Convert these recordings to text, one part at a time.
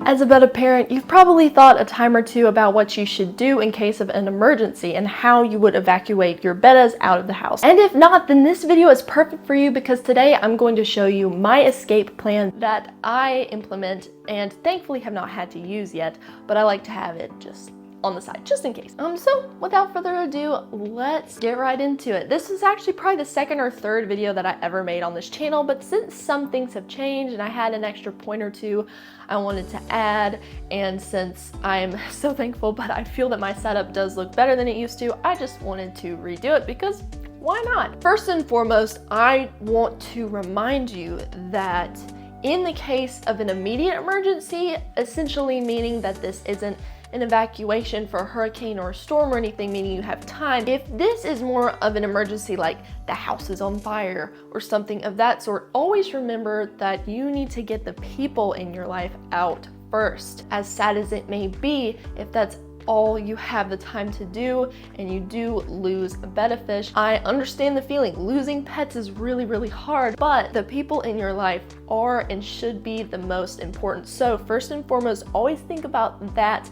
As a Betta parent, you've probably thought a time or two about what you should do in case of an emergency and how you would evacuate your Bettas out of the house. And if not, then this video is perfect for you because today I'm going to show you my escape plan that I implement and thankfully have not had to use yet, but I like to have it just on the side, just in case. So without further ado, let's get right into it. This is actually probably the second or third video that I ever made on this channel, but since some things have changed and I had an extra point or two I wanted to add, and since I'm so thankful, but I feel that my setup does look better than it used to, I just wanted to redo it because why not? First and foremost, I want to remind you that in the case of an immediate emergency, essentially meaning that this isn't an evacuation for a hurricane or a storm or anything, meaning you have time. If this is more of an emergency, like the house is on fire or something of that sort, always remember that you need to get the people in your life out first. As sad as it may be, if that's all you have the time to do and you do lose a Betta fish, I understand the feeling. Losing pets is really, really hard, but the people in your life are and should be the most important. So first and foremost, always think about that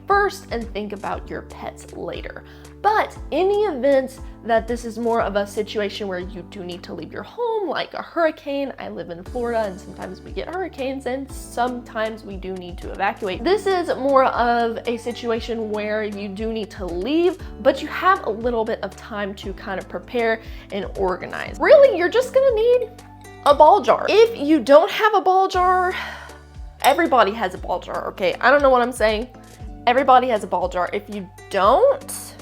first and think about your pets later. But in the event that this is more of a situation where you do need to leave your home, like a hurricane, I live in Florida and sometimes we get hurricanes and sometimes we do need to evacuate. This is more of a situation where you do need to leave, but you have a little bit of time to kind of prepare and organize. Really, you're just gonna need a ball jar. If you don't have a ball jar, everybody has a ball jar, okay? I don't know what I'm saying. Everybody has a ball jar. If you don't,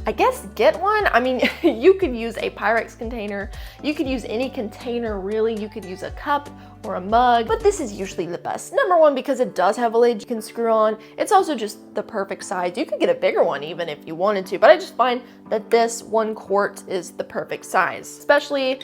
I guess get one. I mean, you could use a Pyrex container. You could use any container, really. You could use a cup or a mug, but this is usually the best. Number one, because it does have a lid you can screw on. It's also just the perfect size. You could get a bigger one even if you wanted to, but I just find that this 1 quart is the perfect size, especially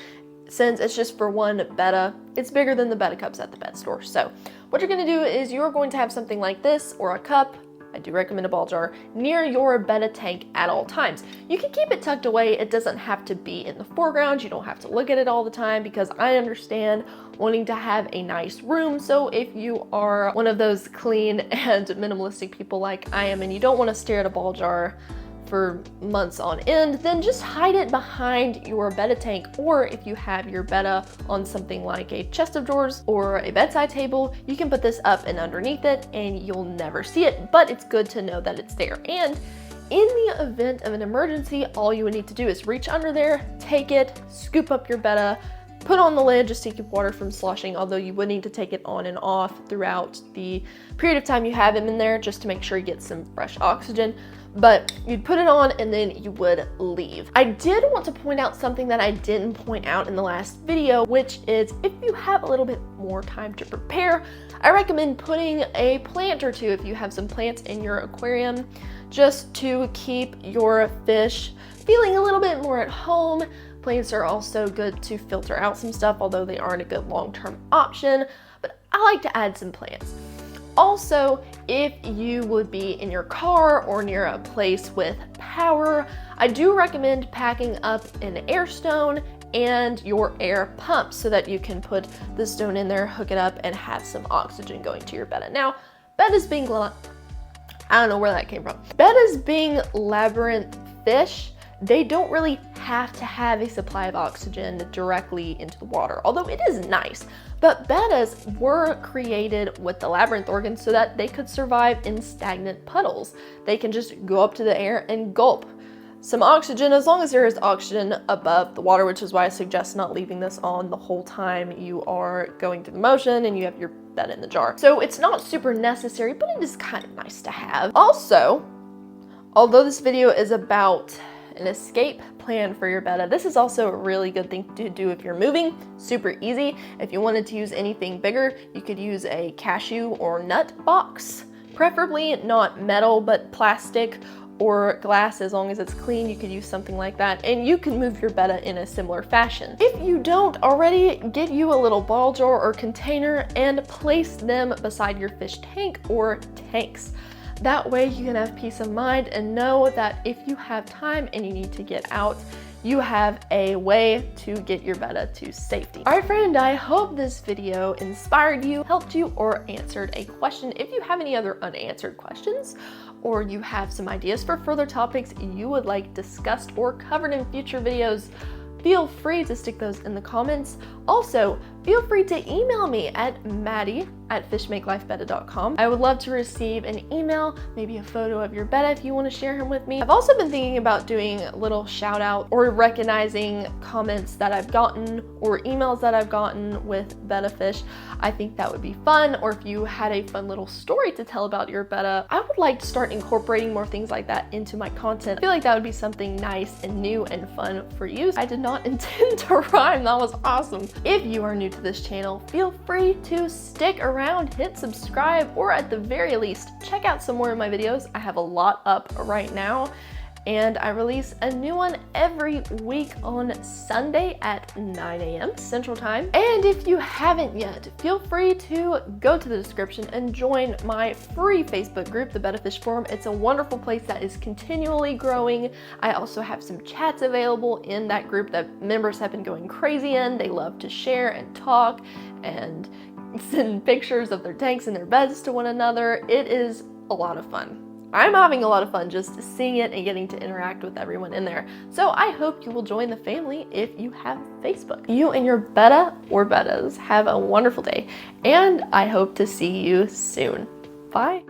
since it's just for one Betta. It's bigger than the Betta cups at the pet store. So what you're gonna do is you're going to have something like this or a cup, I do recommend a ball jar, near your Betta tank at all times. You can keep it tucked away. It doesn't have to be in the foreground. You don't have to look at it all the time because I understand wanting to have a nice room. So if you are one of those clean and minimalistic people like I am and you don't want to stare at a ball jar for months on end, then just hide it behind your Betta tank, or if you have your Betta on something like a chest of drawers or a bedside table, you can put this up and underneath it and you'll never see it, but it's good to know that it's there. And in the event of an emergency, all you would need to do is reach under there, take it, scoop up your Betta, put on the lid just to keep water from sloshing, although you would need to take it on and off throughout the period of time you have him in there just to make sure you get some fresh oxygen. But you'd put it on and then you would leave. I did want to point out something that I didn't point out in the last video, which is if you have a little bit more time to prepare, I recommend putting a plant or two if you have some plants in your aquarium, just to keep your fish feeling a little bit more at home. Plants are also good to filter out some stuff, although they aren't a good long-term option, but I like to add some plants. Also, if you would be in your car or near a place with power, I do recommend packing up an air stone and your air pump so that you can put the stone in there, hook it up, and have some oxygen going to your Betta. Now, Betta's being, I don't know where that came from. Betta's being labyrinth fish, they don't really have to have a supply of oxygen directly into the water, although it is nice. But Bettas were created with the labyrinth organ so that they could survive in stagnant puddles. They can just go up to the air and gulp some oxygen as long as there is oxygen above the water, which is why I suggest not leaving this on the whole time you are going through the motion and you have your Betta in the jar. So it's not super necessary, but it is kind of nice to have. Also, although this video is about an escape plan for your Betta, this is also a really good thing to do if you're moving. Super easy. If you wanted to use anything bigger, you could use a cashew or nut box, preferably not metal, but plastic or glass. As long as it's clean, you could use something like that, and you can move your Betta in a similar fashion. If you don't already, get you a little ball jar or container and place them beside your fish tank or tanks. That way you can have peace of mind and know that if you have time and you need to get out, you have a way to get your Betta to safety. All right, friend, I hope this video inspired you, helped you, or answered a question. If you have any other unanswered questions, or you have some ideas for further topics you would like discussed or covered in future videos, feel free to stick those in the comments. Also, feel free to email me at maddie@fishmakelifebetta.com. I would love to receive an email, maybe a photo of your Betta if you want to share him with me. I've also been thinking about doing a little shout out or recognizing comments that I've gotten or emails that I've gotten with Betta fish. I think that would be fun. Or if you had a fun little story to tell about your Betta, I would like to start incorporating more things like that into my content. I feel like that would be something nice and new and fun for you. I did not intend to rhyme. That was awesome. If you are new to this channel, feel free to stick around, hit subscribe, or at the very least, check out some more of my videos. I have a lot up right now, and I release a new one every week on Sunday at 9 a.m. Central Time. And if you haven't yet, feel free to go to the description and join my free Facebook group, the Betta Fish Forum. It's a wonderful place that is continually growing. I also have some chats available in that group that members have been going crazy in. They love to share and talk and send pictures of their tanks and their beds to one another. It is a lot of fun. I'm having a lot of fun just seeing it and getting to interact with everyone in there. So I hope you will join the family if you have Facebook. You and your Betta or Bettas have a wonderful day, and I hope to see you soon. Bye.